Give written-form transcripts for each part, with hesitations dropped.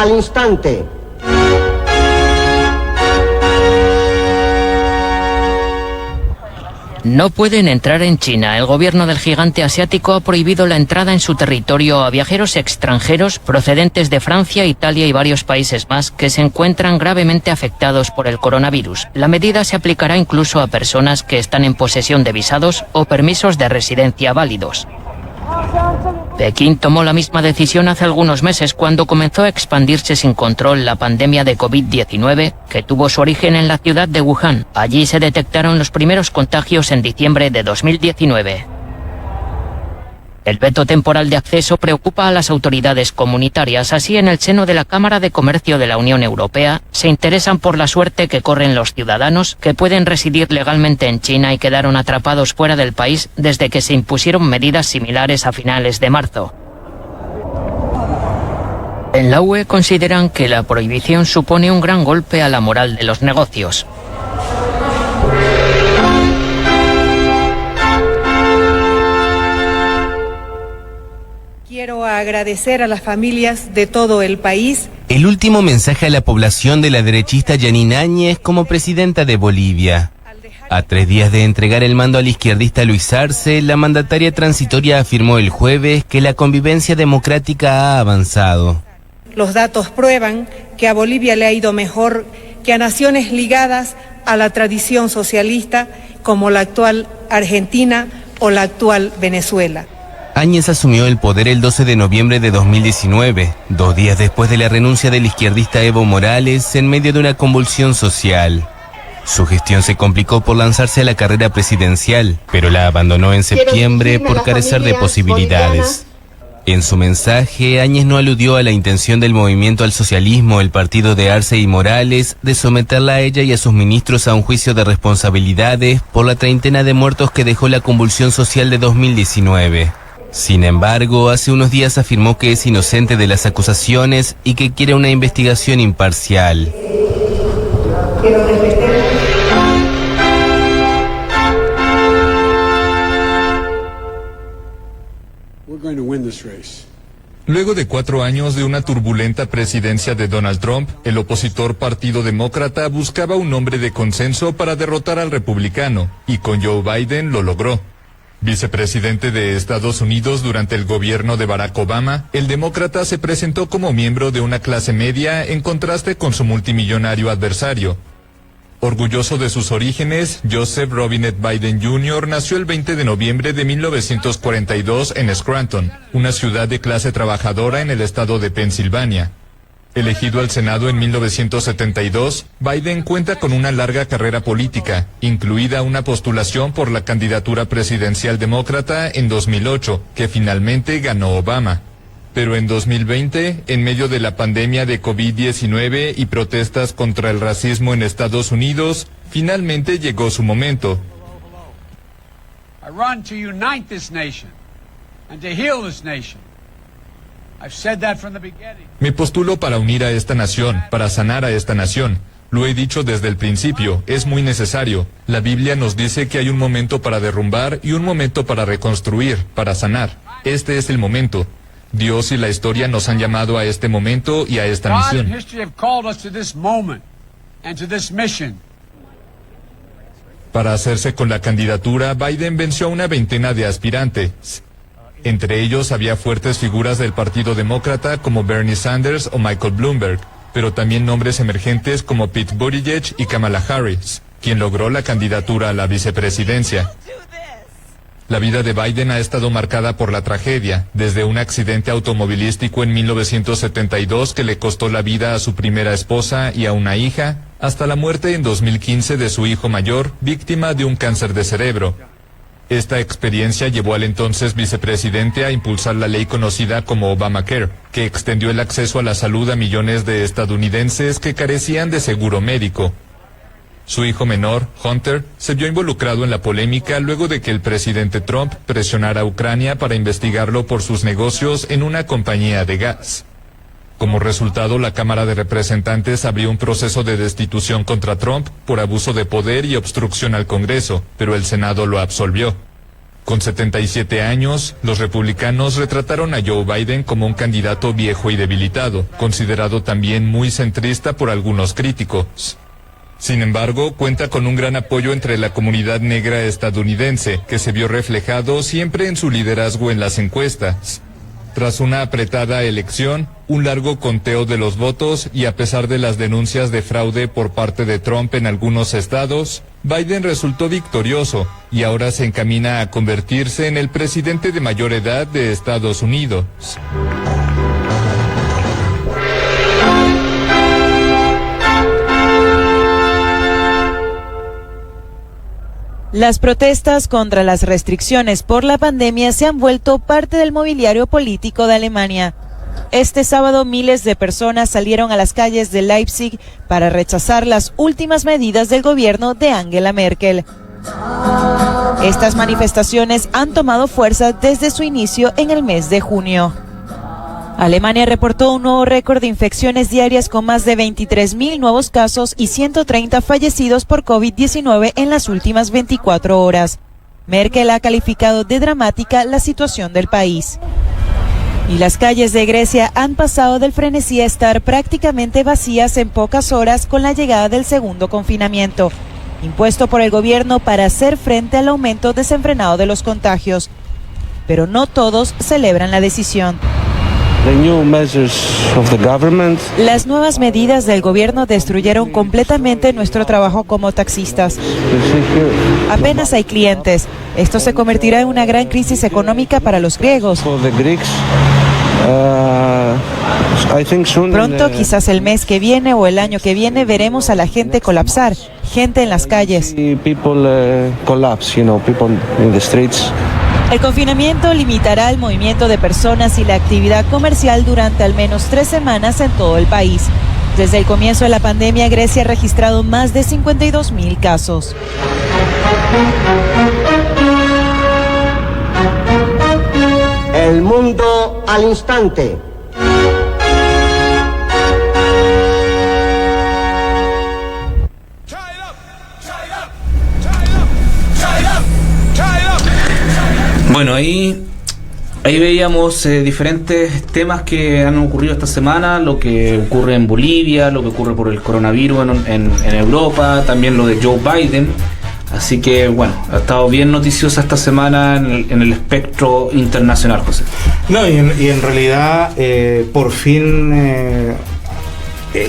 al instante. No pueden entrar en China. El gobierno del gigante asiático ha prohibido la entrada en su territorio a viajeros extranjeros procedentes de Francia, Italia y varios países más que se encuentran gravemente afectados por el coronavirus. La medida se aplicará incluso a personas que están en posesión de visados o permisos de residencia válidos. Pekín tomó la misma decisión hace algunos meses cuando comenzó a expandirse sin control la pandemia de COVID-19 que tuvo su origen en la ciudad de Wuhan. Allí se detectaron los primeros contagios en diciembre de 2019. El veto temporal de acceso preocupa a las autoridades comunitarias. Así, en el seno de la Cámara de Comercio de la Unión Europea, se interesan por la suerte que corren los ciudadanos que pueden residir legalmente en China y quedaron atrapados fuera del país desde que se impusieron medidas similares a finales de marzo. En la UE consideran que la prohibición supone un gran golpe a la moral de los negocios. Quiero agradecer a las familias de todo el país. El último mensaje a la población de la derechista Yanine Áñez como presidenta de Bolivia. A 3 días de entregar el mando al izquierdista Luis Arce, la mandataria transitoria afirmó el jueves que la convivencia democrática ha avanzado. Los datos prueban que a Bolivia le ha ido mejor que a naciones ligadas a la tradición socialista como la actual Argentina o la actual Venezuela. Áñez asumió el poder el 12 de noviembre de 2019, 2 días después de la renuncia del izquierdista Evo Morales en medio de una convulsión social. Su gestión se complicó por lanzarse a la carrera presidencial, pero la abandonó en septiembre por carecer de posibilidades. En su mensaje, Áñez no aludió a la intención del Movimiento al Socialismo, el partido de Arce y Morales, de someterla a ella y a sus ministros a un juicio de responsabilidades por la treintena de muertos que dejó la convulsión social de 2019. Sin embargo, hace unos días afirmó que es inocente de las acusaciones y que quiere una investigación imparcial. Luego de 4 años de una turbulenta presidencia de Donald Trump, el opositor Partido Demócrata buscaba un hombre de consenso para derrotar al republicano, y con Joe Biden lo logró. Vicepresidente de Estados Unidos durante el gobierno de Barack Obama, el demócrata se presentó como miembro de una clase media en contraste con su multimillonario adversario. Orgulloso de sus orígenes, Joseph Robinette Biden Jr. nació el 20 de noviembre de 1942 en Scranton, una ciudad de clase trabajadora en el estado de Pensilvania. Elegido al Senado en 1972, Biden cuenta con una larga carrera política, incluida una postulación por la candidatura presidencial demócrata en 2008, que finalmente ganó Obama. Pero en 2020, en medio de la pandemia de COVID-19 y protestas contra el racismo en Estados Unidos, finalmente llegó su momento. I run to unite this nation and to heal this nation. I've said that from the beginning. Me postulo para unir a esta nación, para sanar a esta nación. Lo he dicho desde el principio, es muy necesario. La Biblia nos dice que hay un momento para derrumbar y un momento para reconstruir, para sanar. Este es el momento. Dios y la historia nos han llamado a este momento y a esta misión. Para hacerse con la candidatura, Biden venció a una veintena de aspirantes. Entre ellos había fuertes figuras del Partido Demócrata como Bernie Sanders o Michael Bloomberg, pero también nombres emergentes como Pete Buttigieg y Kamala Harris, quien logró la candidatura a la vicepresidencia. La vida de Biden ha estado marcada por la tragedia, desde un accidente automovilístico en 1972 que le costó la vida a su primera esposa y a una hija, hasta la muerte en 2015 de su hijo mayor, víctima de un cáncer de cerebro. Esta experiencia llevó al entonces vicepresidente a impulsar la ley conocida como Obamacare, que extendió el acceso a la salud a millones de estadounidenses que carecían de seguro médico. Su hijo menor, Hunter, se vio involucrado en la polémica luego de que el presidente Trump presionara a Ucrania para investigarlo por sus negocios en una compañía de gas. Como resultado, la Cámara de Representantes abrió un proceso de destitución contra Trump por abuso de poder y obstrucción al Congreso, pero el Senado lo absolvió. Con 77 años, los republicanos retrataron a Joe Biden como un candidato viejo y debilitado, considerado también muy centrista por algunos críticos. Sin embargo, cuenta con un gran apoyo entre la comunidad negra estadounidense, que se vio reflejado siempre en su liderazgo en las encuestas. Tras una apretada elección, un largo conteo de los votos y a pesar de las denuncias de fraude por parte de Trump en algunos estados, Biden resultó victorioso y ahora se encamina a convertirse en el presidente de mayor edad de Estados Unidos. Las protestas contra las restricciones por la pandemia se han vuelto parte del mobiliario político de Alemania. Este sábado miles de personas salieron a las calles de Leipzig para rechazar las últimas medidas del gobierno de Angela Merkel. Estas manifestaciones han tomado fuerza desde su inicio en el mes de junio. Alemania reportó un nuevo récord de infecciones diarias con más de 23.000 nuevos casos y 130 fallecidos por COVID-19 en las últimas 24 horas. Merkel ha calificado de dramática la situación del país. Y las calles de Grecia han pasado del frenesí a estar prácticamente vacías en pocas horas con la llegada del segundo confinamiento, impuesto por el gobierno para hacer frente al aumento desenfrenado de los contagios. Pero no todos celebran la decisión. Las nuevas medidas del gobierno destruyeron completamente nuestro trabajo como taxistas. Apenas hay clientes. Esto se convertirá en una gran crisis económica para los griegos. Pronto, quizás el mes que viene o el año que viene, veremos a la gente colapsar, gente en las calles. El confinamiento limitará el movimiento de personas y la actividad comercial durante al menos 3 semanas en todo el país. Desde el comienzo de la pandemia, Grecia ha registrado más de 52.000 casos. El mundo al instante. Bueno, ahí veíamos diferentes temas que han ocurrido esta semana, lo que ocurre en Bolivia, lo que ocurre por el coronavirus en Europa, también lo de Joe Biden. Así que, bueno, ha estado bien noticiosa esta semana en el espectro internacional, José. No, y en realidad, por fin,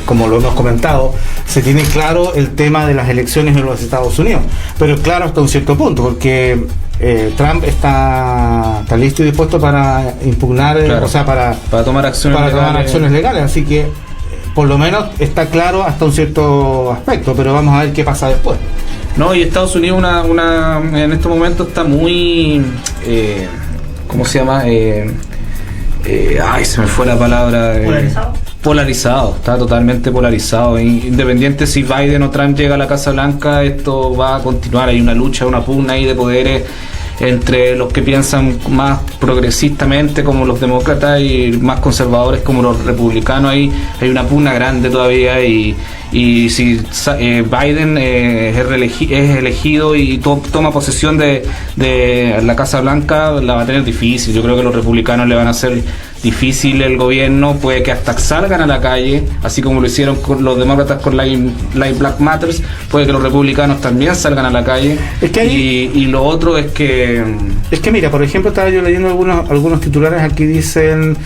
como lo hemos comentado, se tiene claro el tema de las elecciones en los Estados Unidos. Pero claro, hasta un cierto punto, porque Trump está listo y dispuesto para impugnar, claro, o sea, para tomar acciones legales. Así que, por lo menos, está claro hasta un cierto aspecto, pero vamos a ver qué pasa después. No, y Estados Unidos en estos momentos está muy ¿cómo se llama? Se me fue la palabra. Polarizado, está totalmente polarizado. Independiente si Biden o Trump llega a la Casa Blanca, esto va a continuar. Hay una lucha, una pugna ahí de poderes entre los que piensan más progresistamente como los demócratas y más conservadores como los republicanos. Ahí hay una pugna grande todavía y si Biden es elegido y toma posesión de la Casa Blanca, la va a tener difícil. Yo creo que los republicanos le van a hacer difícil el gobierno, puede que hasta salgan a la calle, así como lo hicieron con los demócratas con Live Black Matters, puede que los republicanos también salgan a la calle. Es que y lo otro es que mira, por ejemplo, estaba yo leyendo algunos titulares aquí, dicen: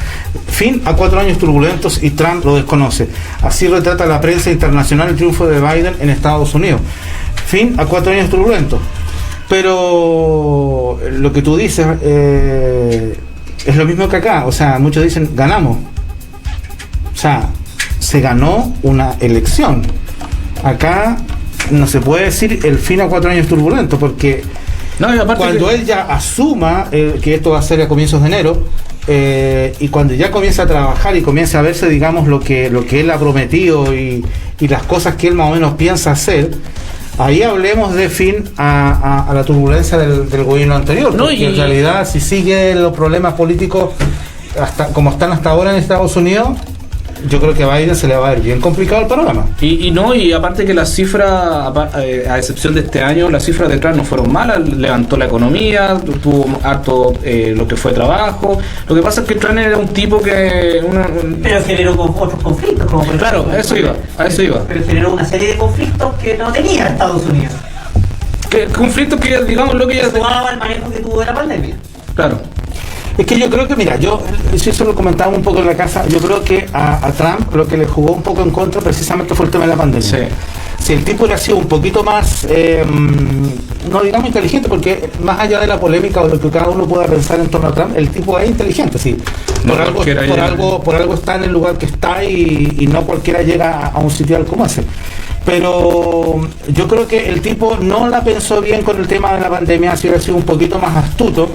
fin a 4 años turbulentos y Trump lo desconoce. Así retrata la prensa internacional el triunfo de Biden en Estados Unidos. Fin a 4 años turbulentos. Pero lo que tú dices es lo mismo que acá. O sea, muchos dicen ganamos. O sea, se ganó una elección. Acá no se puede decir el fin a 4 años turbulentos, porque cuando él ya asuma que esto va a ser a comienzos de enero, y cuando ya comienza a trabajar y comienza a verse, digamos, lo que él ha prometido y las cosas que él más o menos piensa hacer, ahí hablemos de fin a la turbulencia del gobierno anterior. Porque en realidad, si siguen los problemas políticos como están hasta ahora en Estados Unidos, yo creo que a Biden se le va a ver bien complicado el panorama. Y aparte que las cifras, a excepción de este año, las cifras de Trump no fueron malas, levantó la economía, tuvo harto lo que fue trabajo. Lo que pasa es que Trump era un tipo que... pero generó otros conflictos, como por claro, a eso iba. Pero generó una serie de conflictos que no tenía Estados Unidos. Conflictos que, digamos, lo que ya... jugaba el manejo que tuvo de la pandemia. Claro. Es que yo creo que, mira, si eso lo comentaba un poco en la casa, yo creo que a Trump lo que le jugó un poco en contra precisamente fue el tema de la pandemia. Sí. Si el tipo hubiera sido un poquito más, no digamos inteligente, porque más allá de la polémica o lo que cada uno pueda pensar en torno a Trump, el tipo es inteligente, sí. Por algo está en el lugar que está y no cualquiera llega a un sitio como ese. Pero yo creo que el tipo no la pensó bien con el tema de la pandemia, si hubiera sido un poquito más astuto,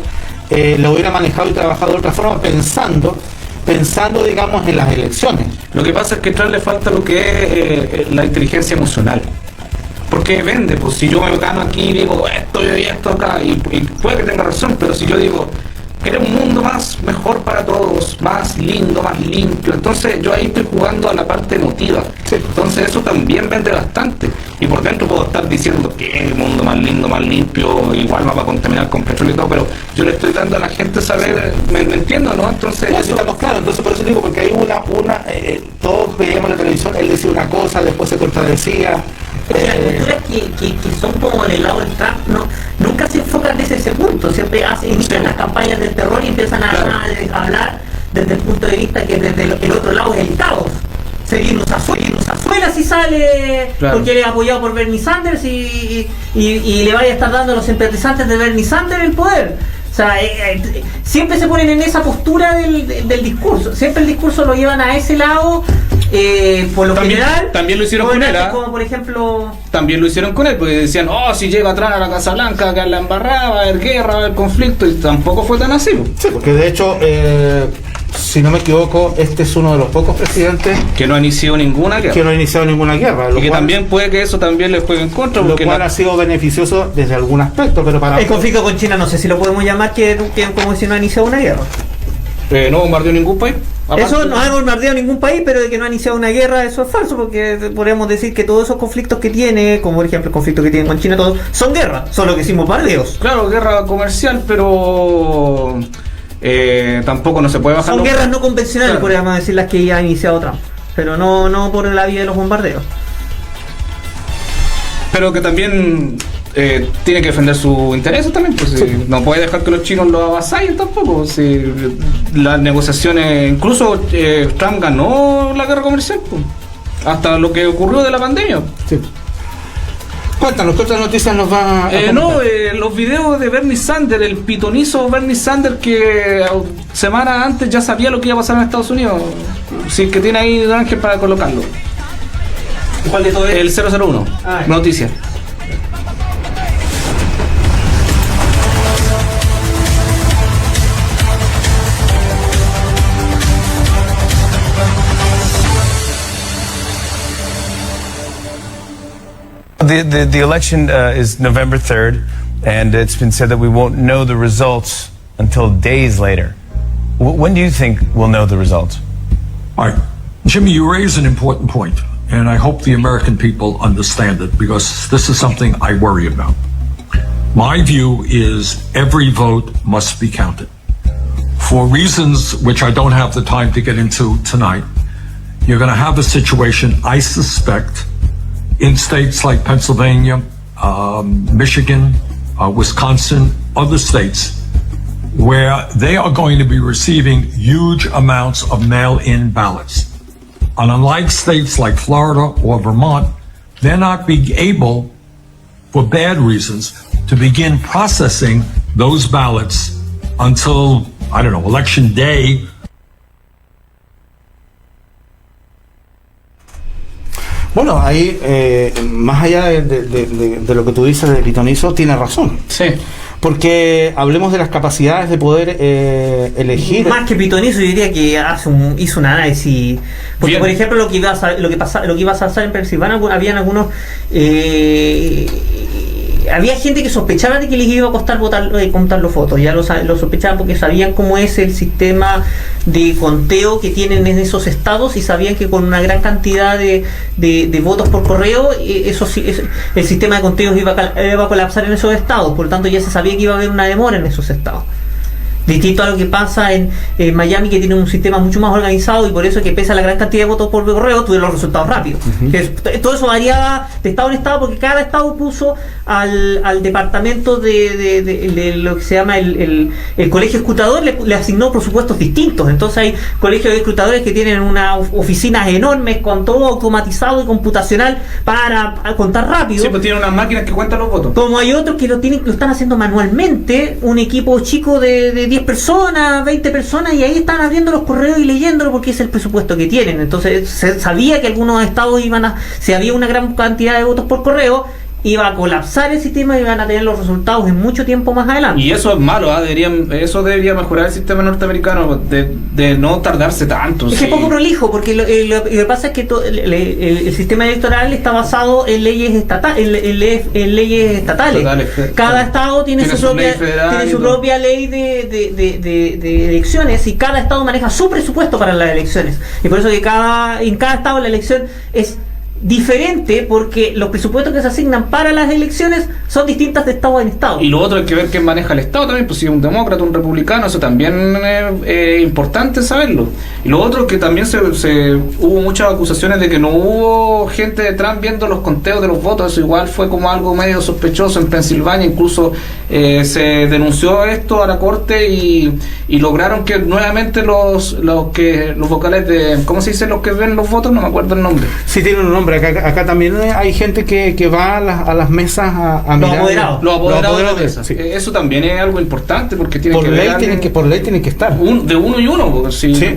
lo hubiera manejado y trabajado de otra forma, pensando, digamos, en las elecciones. Lo que pasa es que a Trump le falta lo que es la inteligencia emocional. Porque vende, pues si yo me gano aquí y digo esto y esto acá, y puede que tenga razón, pero si yo digo era un mundo más mejor para todos, más lindo, más limpio, entonces yo ahí estoy jugando a la parte emotiva. Sí. Entonces eso también vende bastante. Y por dentro puedo estar diciendo que el mundo más lindo, más limpio, igual va a contaminar con petróleo y todo, pero yo le estoy dando a la gente saber, ¿me entiendo, no? Entonces no, eso estamos claros, entonces por eso digo, porque hay todos veíamos la televisión, él decía una cosa, después se contradecía. Que son como del lado del Trump, nunca se enfocan desde ese punto, siempre inician las campañas del terror y empiezan a hablar desde el punto de vista que desde el otro lado es el caos. Se viene afuera si sale, claro, porque él es apoyado por Bernie Sanders y le vaya a estar dando a los simpatizantes de Bernie Sanders el poder. O sea, siempre se ponen en esa postura del discurso, siempre el discurso lo llevan a ese lado. Por lo general también lo hicieron con él, como por ejemplo también lo hicieron con él, porque decían, si llega atrás a la Casa Blanca, que la embarrada, va a haber guerra, va a haber conflicto, y tampoco fue tan así. Sí, porque de hecho, si no me equivoco, este es uno de los pocos presidentes que no ha iniciado ninguna guerra. Y que también puede que eso también le juegue en contra, lo cual ha sido beneficioso desde algún aspecto, pero para el conflicto con China no sé si lo podemos llamar que como si no ha iniciado una guerra. No bombardeó ningún país. Eso no ha bombardeado ningún país, pero de que no ha iniciado una guerra, eso es falso, porque podríamos decir que todos esos conflictos que tiene, como por ejemplo el conflicto que tiene con China, todos son guerras, solo que sin bombardeos. Claro, guerra comercial, pero tampoco no se puede bajar. Son guerras no convencionales, claro, podríamos decir las que ya ha iniciado Trump, pero no por la vía de los bombardeos. Pero que también tiene que defender sus intereses también, pues sí. No puede dejar que los chinos lo avasallen tampoco. Si las negociaciones, incluso Trump ganó la guerra comercial, pues, hasta lo que ocurrió de la pandemia. Sí. Cuéntanos, ¿qué otras noticias nos va a los videos de Bernie Sanders, el pitonizo Bernie Sanders, que semanas antes ya sabía lo que iba a pasar en Estados Unidos. Sí, que tiene ahí Don Ángel para colocarlo. ¿Cuál de todo es? El 001, noticias. The election is November 3rd, and it's been said that we won't know the results until days later. When do you think we'll know the results? All right. Jimmy, you raise an important point, and I hope the American people understand it, because this is something I worry about. My view is every vote must be counted. For reasons which I don't have the time to get into tonight, you're going to have a situation, I suspect, in states like Pennsylvania, Michigan, Wisconsin, other states, where they are going to be receiving huge amounts of mail-in ballots. And unlike states like Florida or Vermont, they're not being able, for bad reasons, to begin processing those ballots until, I don't know, election day. Bueno, ahí, más allá de lo que tú dices de pitonizo, tiene razón. Sí. Porque hablemos de las capacidades de poder elegir. Más que pitonizo, yo diría que hizo un análisis. Porque, bien, por ejemplo, lo que iba a pasar en Pensilvania, habían algunos había gente que sospechaba de que les iba a costar contar los votos. Ya lo sospechaban porque sabían cómo es el sistema de conteo que tienen en esos estados y sabían que con una gran cantidad de votos por correo, el sistema de conteos iba a colapsar en esos estados. Por lo tanto, ya se sabía que iba a haber una demora en esos estados. Distinto a lo que pasa en Miami, que tiene un sistema mucho más organizado, y por eso es que pese a la gran cantidad de votos por correo tuvieron los resultados rápidos. Todo eso variaba de estado en estado porque cada estado puso al departamento de lo que se llama el colegio escrutador, le asignó presupuestos distintos. Entonces hay colegios de escrutadores que tienen unas oficinas enormes con todo automatizado y computacional para contar rápido. Sí, pues tienen unas máquinas que cuentan los votos. Como hay otros que lo están haciendo manualmente, un equipo chico de 10 personas, 20 personas, y ahí están abriendo los correos y leyéndolo porque es el presupuesto que tienen. Entonces se sabía que algunos estados si había una gran cantidad de votos por correo, iba a colapsar el sistema y iban a tener los resultados en mucho tiempo más adelante. Y eso es malo, eso debería mejorar el sistema norteamericano, de no tardarse tanto. Es que es poco prolijo, porque lo que pasa es que el sistema electoral está basado en leyes estatales. Cada estado tiene su propia ley de elecciones, y cada estado maneja su presupuesto para las elecciones. Y por eso que en cada estado la elección es diferente, porque los presupuestos que se asignan para las elecciones son distintas de estado en estado. Y lo otro hay que ver quién maneja el estado también, pues si es un demócrata, un republicano, eso también es importante saberlo. Y lo otro es que también hubo muchas acusaciones de que no hubo gente de Trump viendo los conteos de los votos. Eso igual fue como algo medio sospechoso en Pensilvania. Incluso se denunció esto a la corte y lograron que nuevamente los vocales de, ¿cómo se dice? Los que ven los votos, no me acuerdo el nombre. Sí, tiene un nombre. Acá también hay gente que va a las mesas a mirar. Los apoderados de mesas. Sí. Eso también es algo importante porque por ley tienen que estar. De uno y uno,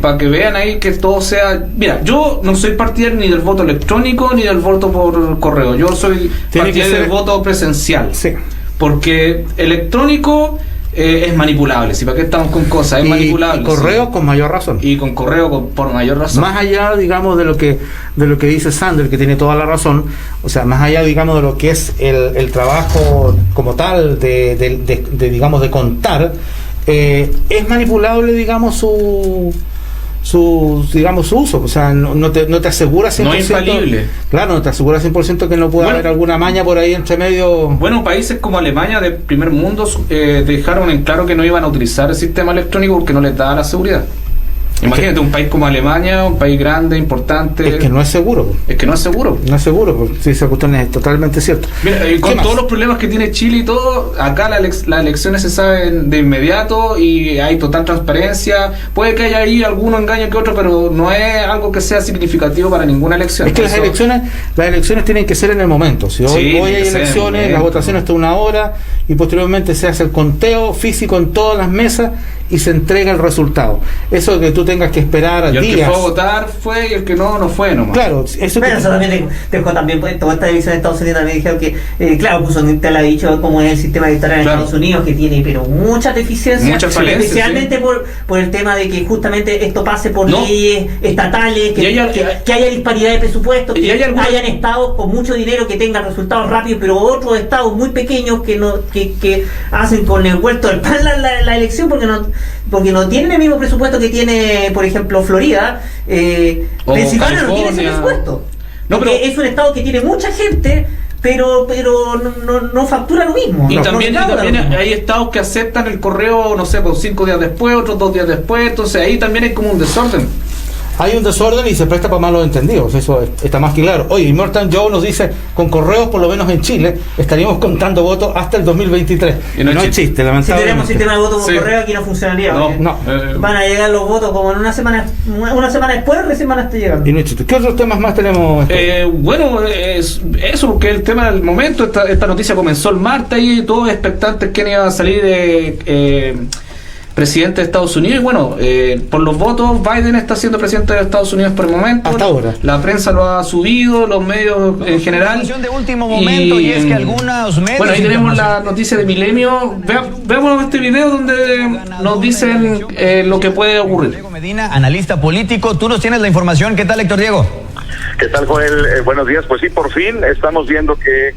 para que vean ahí que todo sea... Mira, yo no soy partidario ni del voto electrónico ni del voto por correo. Yo soy partidario del voto presencial. Sí. Porque electrónico... es manipulable, si para qué estamos con cosas, es manipulable. Y correo con mayor razón. Y con correo por mayor razón. Más allá, digamos, de lo que dice Sander, que tiene toda la razón, o sea, más allá, digamos, de lo que es el trabajo como tal, digamos, de contar, es manipulable, digamos, su uso, o sea, no te asegura 100%. No es infalible. Claro, no te asegura 100% que no pueda haber alguna maña por ahí entre medio. Bueno, países como Alemania de primer mundo dejaron en claro que no iban a utilizar el sistema electrónico porque no les daba la seguridad. Imagínate un país como Alemania, un país grande, importante. Es que no es seguro. No es seguro, sí, esa cuestión es totalmente cierta. Mira, y con todos los problemas que tiene Chile y todo, acá las elecciones se saben de inmediato y hay total transparencia. Puede que haya ahí alguno engaño que otro, pero no es algo que sea significativo para ninguna elección. Es que las elecciones tienen que ser en el momento. Si hoy hay elecciones, las votaciones hasta 1 hora y posteriormente se hace el conteo físico en todas las mesas y se entrega el resultado. Eso de que tú tengas que esperar días. Y el que fue a votar fue y el que no fue nomás. Claro, eso también dejó también, pues, toda esta división de Estados Unidos también dijeron que, claro, pues te lo ha dicho cómo es el sistema electoral en Estados Unidos, que tiene pero muchas deficiencias, especialmente por el tema de que justamente esto pase por leyes estatales, que haya disparidad de presupuestos, que hayan estados con mucho dinero que tengan resultados rápidos, pero otros estados muy pequeños que hacen con el vuelto del pan la elección porque no tienen el mismo presupuesto que tiene, por ejemplo, Florida. Pensilvania no tiene ese presupuesto. Porque es un estado que tiene mucha gente, pero no factura lo mismo. Y también hay estados que aceptan el correo, no sé, por 5 días después, otros 2 días después, entonces ahí también hay como un desorden. Hay un desorden y se presta para malos entendidos, eso está más que claro. Oye, Immortal Joe nos dice, con correos, por lo menos en Chile, estaríamos contando votos hasta el 2023. Y no existe, lamentablemente. Si tenemos sistema de votos por correo, aquí no funcionaría. No. Van a llegar los votos como en una semana después, recién van a estar llegando. Y no existe. ¿Qué otros temas más tenemos? Bueno, eso, porque el tema del momento, esta noticia comenzó el martes y todos expectantes quién iba a salir presidente de Estados Unidos. Y bueno, por los votos, Biden está siendo presidente de Estados Unidos por el momento. Hasta ahora. La prensa lo ha subido, los medios en general. De último momento, y es que algunos medios... Bueno, ahí tenemos la noticia de Milenio. Veamos este video donde nos dicen lo que puede ocurrir. Diego Medina, analista político, tú nos tienes la información. ¿Qué tal, Héctor Diego? ¿Qué tal, Joel? Buenos días. Pues sí, por fin estamos viendo que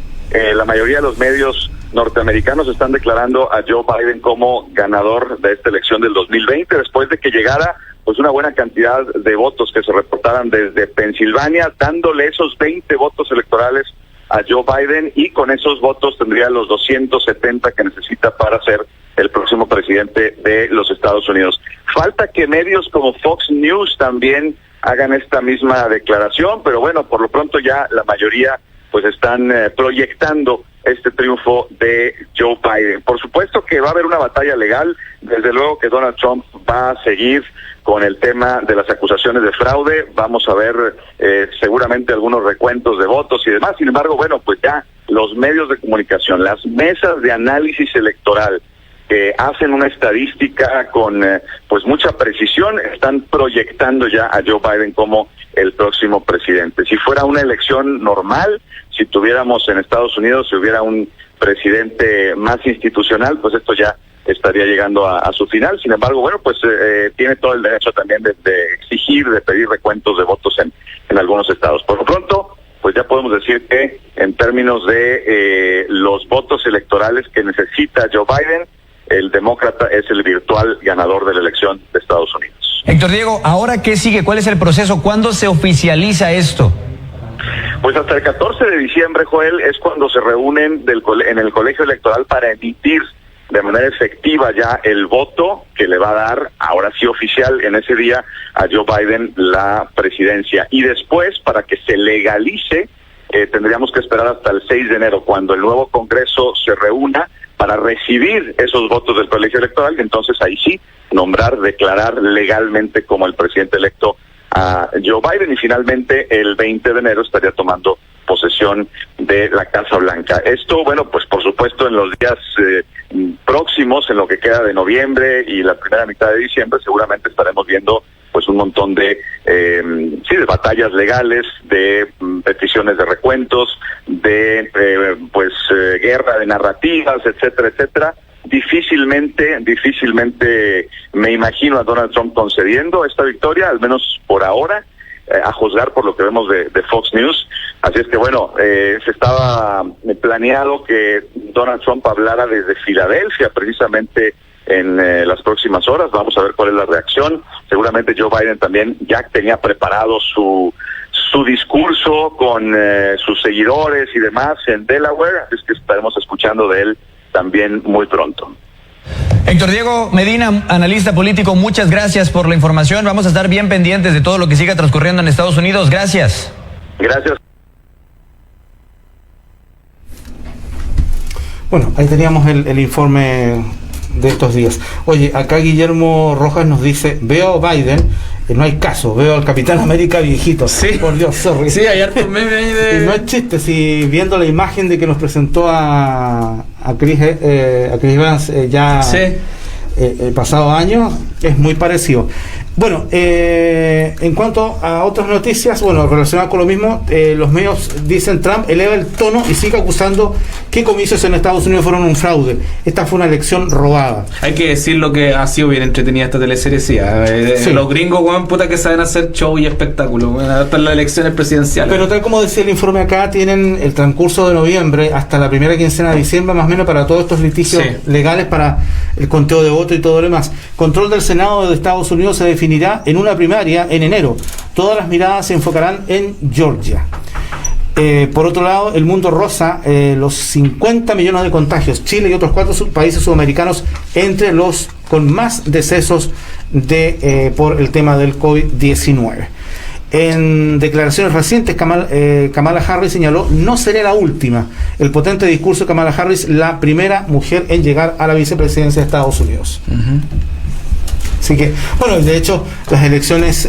la mayoría de los medios norteamericanos están declarando a Joe Biden como ganador de esta elección del 2020, después de que llegara pues una buena cantidad de votos que se reportaran desde Pensilvania, dándole esos 20 votos electorales a Joe Biden, y con esos votos tendría los 270 que necesita para ser el próximo presidente de los Estados Unidos. Falta que medios como Fox News también hagan esta misma declaración, pero bueno, por lo pronto ya la mayoría pues están proyectando este triunfo de Joe Biden. Por supuesto que va a haber una batalla legal, desde luego que Donald Trump va a seguir con el tema de las acusaciones de fraude, vamos a ver seguramente algunos recuentos de votos y demás. Sin embargo, bueno, pues ya los medios de comunicación, las mesas de análisis electoral que hacen una estadística con pues mucha precisión, están proyectando ya a Joe Biden como el próximo presidente. Si fuera una elección normal, si tuviéramos en Estados Unidos, si hubiera un presidente más institucional, pues esto ya estaría llegando a su final. Sin embargo, bueno, pues tiene todo el derecho también de exigir, de pedir recuentos de votos en algunos estados. Por lo pronto, pues ya podemos decir que en términos de los votos electorales que necesita Joe Biden, el demócrata es el virtual ganador de la elección de Estados Unidos. Héctor Diego, ¿ahora qué sigue? ¿Cuál es el proceso? ¿Cuándo se oficializa esto? Pues hasta el 14 de diciembre, Joel, es cuando se reúnen en el colegio electoral para emitir de manera efectiva ya el voto que le va a dar, ahora sí oficial, en ese día a Joe Biden la presidencia. Y después, para que se legalice, tendríamos que esperar hasta el 6 de enero, cuando el nuevo Congreso se reúna para recibir esos votos del colegio electoral, y entonces ahí sí declarar legalmente como el presidente electo a Joe Biden, y finalmente el 20 de enero estaría tomando posesión de la Casa Blanca. Esto, bueno, pues por supuesto en los días próximos, en lo que queda de noviembre y la primera mitad de diciembre, seguramente estaremos viendo pues un montón de de batallas legales, de peticiones de recuentos, de guerra de narrativas, etcétera, etcétera. Difícilmente me imagino a Donald Trump concediendo esta victoria, al menos por ahora, a juzgar por lo que vemos de Fox News. Así es que bueno, se estaba planeado que Donald Trump hablara desde Filadelfia precisamente en las próximas horas. Vamos a ver cuál es la reacción. Seguramente Joe Biden también ya tenía preparado su discurso con sus seguidores y demás en Delaware, así es que estaremos escuchando de él también muy pronto. Héctor Diego Medina, analista político, muchas gracias por la información. Vamos a estar bien pendientes de todo lo que siga transcurriendo en Estados Unidos. Gracias. Gracias. Bueno, ahí teníamos el informe de estos días. Oye, acá Guillermo Rojas nos dice, veo a Biden, no hay caso, veo al Capitán América viejito. Sí, por Dios, sorry. Sí, hay hartos memes ahí de... Y no es chiste, si viendo la imagen de que nos presentó a Chris Evans el pasado año, es muy parecido. Bueno, en cuanto a otras noticias, bueno, relacionadas con lo mismo, los medios dicen Trump eleva el tono y sigue acusando que comicios en Estados Unidos fueron un fraude. Esta fue una elección robada. Hay que decir lo que ha sido bien entretenida esta teleserie, sí. Los gringos, puta, que saben hacer show y espectáculo, hasta en las elecciones presidenciales. Pero tal como decía el informe acá, tienen el transcurso de noviembre hasta la primera quincena de diciembre, más o menos, para todos estos litigios legales, para el conteo de votos y todo lo demás. Control del Senado de Estados Unidos se definirá en una primaria en enero. Todas las miradas se enfocarán en Georgia. Por otro lado, el mundo rosa los 50 millones de contagios. Chile y otros 4 países sudamericanos entre los con más decesos por el tema del COVID-19. En declaraciones recientes, Kamala Harris señaló no será la última. El potente discurso de Kamala Harris, la primera mujer en llegar a la vicepresidencia de Estados Unidos. Así que, bueno, de hecho, las elecciones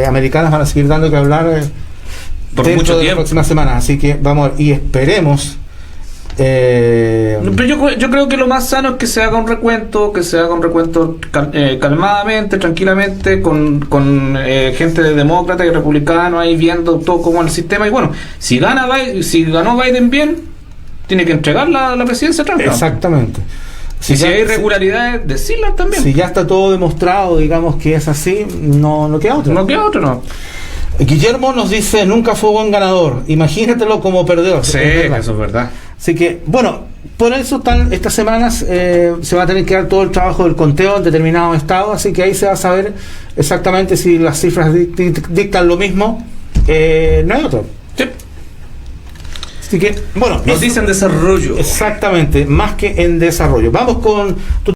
americanas van a seguir dando que hablar por mucho tiempo, la próxima semana. Así que vamos a ver, y esperemos. Pero yo creo que lo más sano es que se haga un recuento, calmadamente, tranquilamente, con gente de demócrata y republicano ahí viendo todo como el sistema. Y bueno, si ganó Biden bien, tiene que entregar la presidencia a Trump. Exactamente. Si hay irregularidades, decirlas también. Si ya está todo demostrado, digamos que es así, no queda otro. No queda otro, no. Guillermo nos dice, nunca fue buen ganador, imagínatelo como perdedor. Sí, eso es verdad. Así que, bueno, por eso estas semanas se va a tener que dar todo el trabajo del conteo en determinados estados, así que ahí se va a saber exactamente si las cifras dictan lo mismo. No hay otro. Sí. Así que, bueno, nos dicen desarrollo. Exactamente, más que en desarrollo. Vamos con